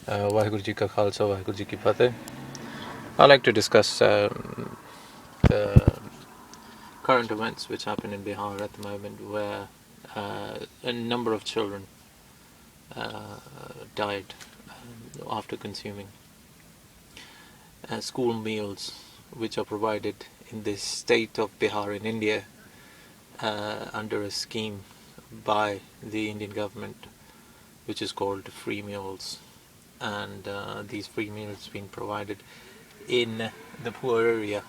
Vaheguru Ji Ka Khalsa, Vaheguru Ji Ki Fateh. I'd like to discuss the current events which happen in Bihar at the moment, where a number of children died after consuming school meals which are provided in this state of Bihar in India under a scheme by the Indian government, which is called free meals. And these free meals being provided in the poor area.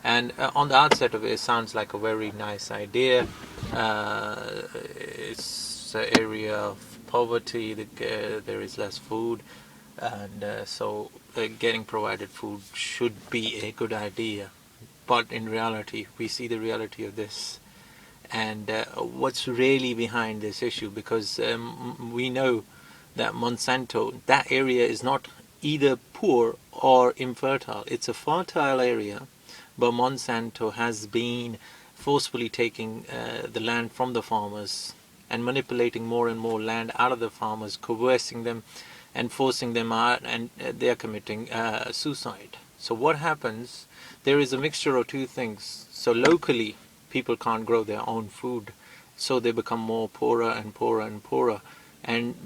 And on the outset of it sounds like a very nice idea. It's an area of poverty, there is less food, and so getting provided food should be a good idea. But in reality, we see the reality of this and what's really behind this issue, because we know that Monsanto, that area is not either poor or infertile. It's a fertile area, but Monsanto has been forcefully taking the land from the farmers and manipulating more and more land out of the farmers, coercing them and forcing them out, and they are committing suicide. So what happens, there is a mixture of two things. So locally, people can't grow their own food, so they become more poorer and poorer and poorer, and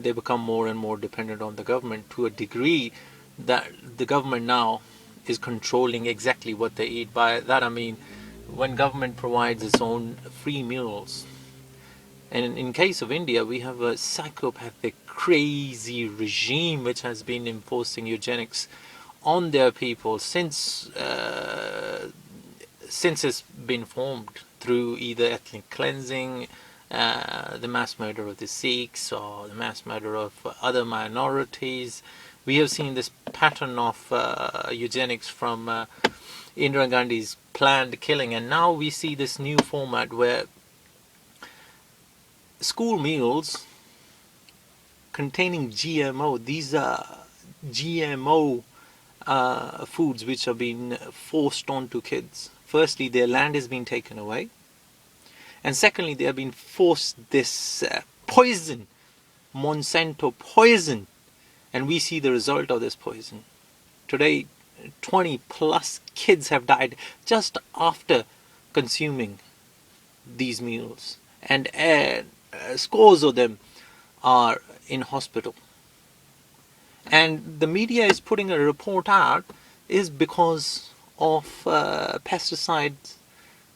they become more and more dependent on the government, to a degree that the government now is controlling exactly what they eat. By that I mean, when government provides its own free meals, and in case of India, we have a psychopathic, crazy regime which has been enforcing eugenics on their people since it's been formed, through either ethnic cleansing, the mass murder of the Sikhs, or the mass murder of other minorities. We have seen this pattern of eugenics from Indira Gandhi's planned killing, and now we see this new format where school meals containing GMO, these are GMO foods which are being forced onto kids. Firstly, their land is being taken away, and secondly, they are being forced this poison, Monsanto poison, and we see the result of this poison. Today, 20 plus kids have died just after consuming these meals, and scores of them are in hospital. And the media is putting a report out is because of pesticides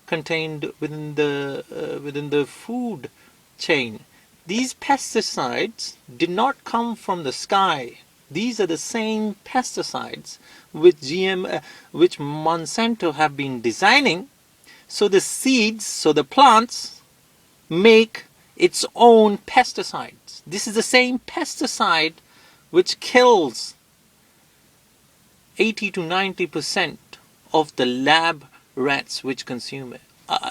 contained within the food chain. These pesticides did not come from the sky. These are the same pesticides which Monsanto have been designing, so the seeds, so the plants make its own pesticides. This is the same pesticide which kills 80 to 90% of the lab rats which consume it.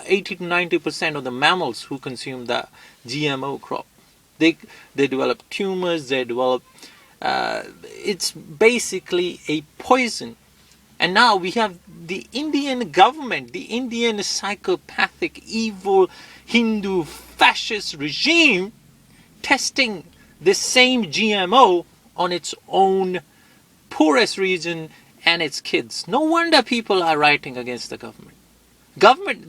80 to 90% of the mammals who consume the GMO crop. They develop tumors, they develop... it's basically a poison. And now we have the Indian government, the Indian psychopathic, evil, Hindu, fascist regime testing this same GMO on its own poorest region and its kids. No wonder people are writing against the government.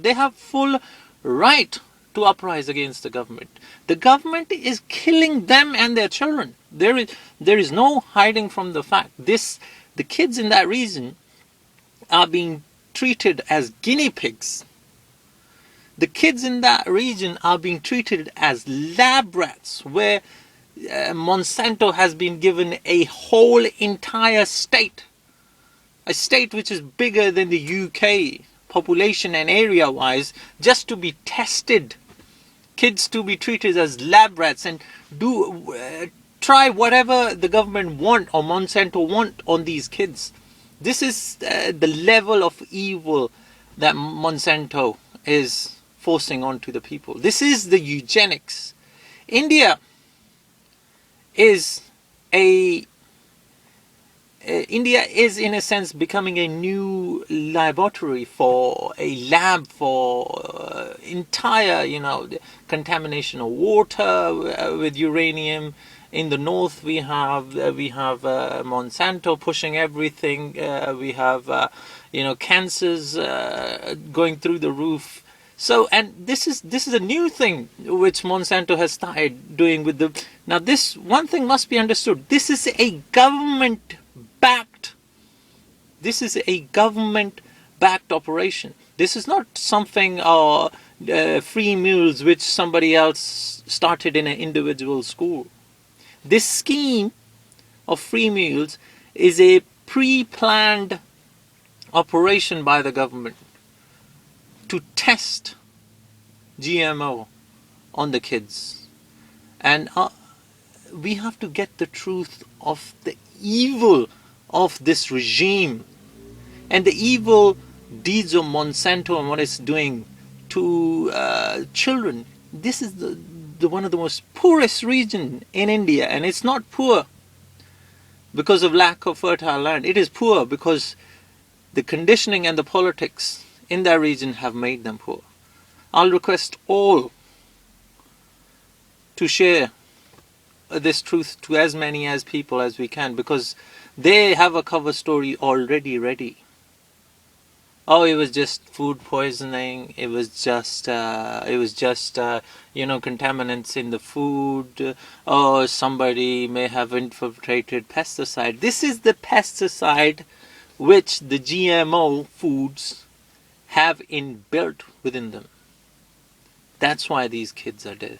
They have full right to uprise against the government. The government is killing them and their children. There is no hiding from the fact. The kids in that region are being treated as guinea pigs. The kids in that region are being treated as lab rats, where Monsanto has been given a whole entire state, a state which is bigger than the UK population and area wise, just to be tested, kids to be treated as lab rats and try whatever the government want or Monsanto want on these kids. This is the level of evil that Monsanto is forcing onto the people. This is the eugenics. India is in a sense becoming a new laboratory, for a lab for entire contamination of water with uranium, In the north, we have Monsanto pushing everything. We have cancers going through the roof. So, and this is a new thing which Monsanto has started doing with the. Now, this one thing must be understood. This is a government backed. This is a government backed operation. This is not something free meals which somebody else started in an individual school. This scheme of free meals is a pre-planned operation by the government to test GMO on the kids. And we have to get the truth of the evil of this regime and the evil deeds of Monsanto and what it's doing to children. This is the one of the most poorest region in India, and it's not poor because of lack of fertile land. It is poor because the conditioning and the politics in that region have made them poor. I'll request all to share this truth to as many as people as we can, because they have a cover story already ready. Oh, it was just food poisoning. It was just contaminants in the food. Oh, somebody may have infiltrated pesticide. This is the pesticide which the GMO foods have inbuilt within them. That's why these kids are dead.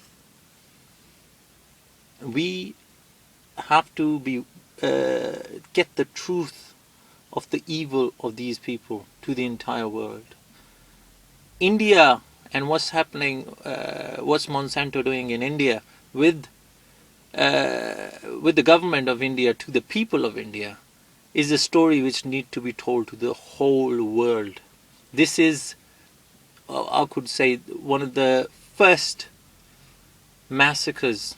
We have to get the truth of the evil of these people to the entire world. India and what's happening, what's Monsanto doing in India with the government of India to the people of India is a story which needs to be told to the whole world. This is, I could say, one of the first massacres,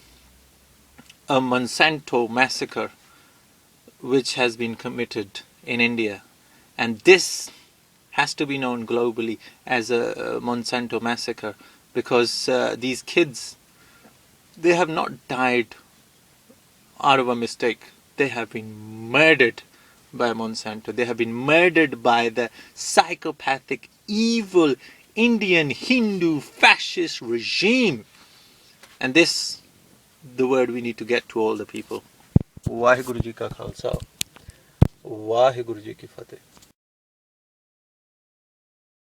a Monsanto massacre, which has been committed in India. And this has to be known globally as a Monsanto massacre, because these kids, they have not died out of a mistake. They have been murdered by Monsanto. They have been murdered by the psychopathic, evil Indian Hindu fascist regime. And this, the word we need to get to all the people. Vaheguru Ji Ka Khalsa, Vaheguru Ji Ki Fateh.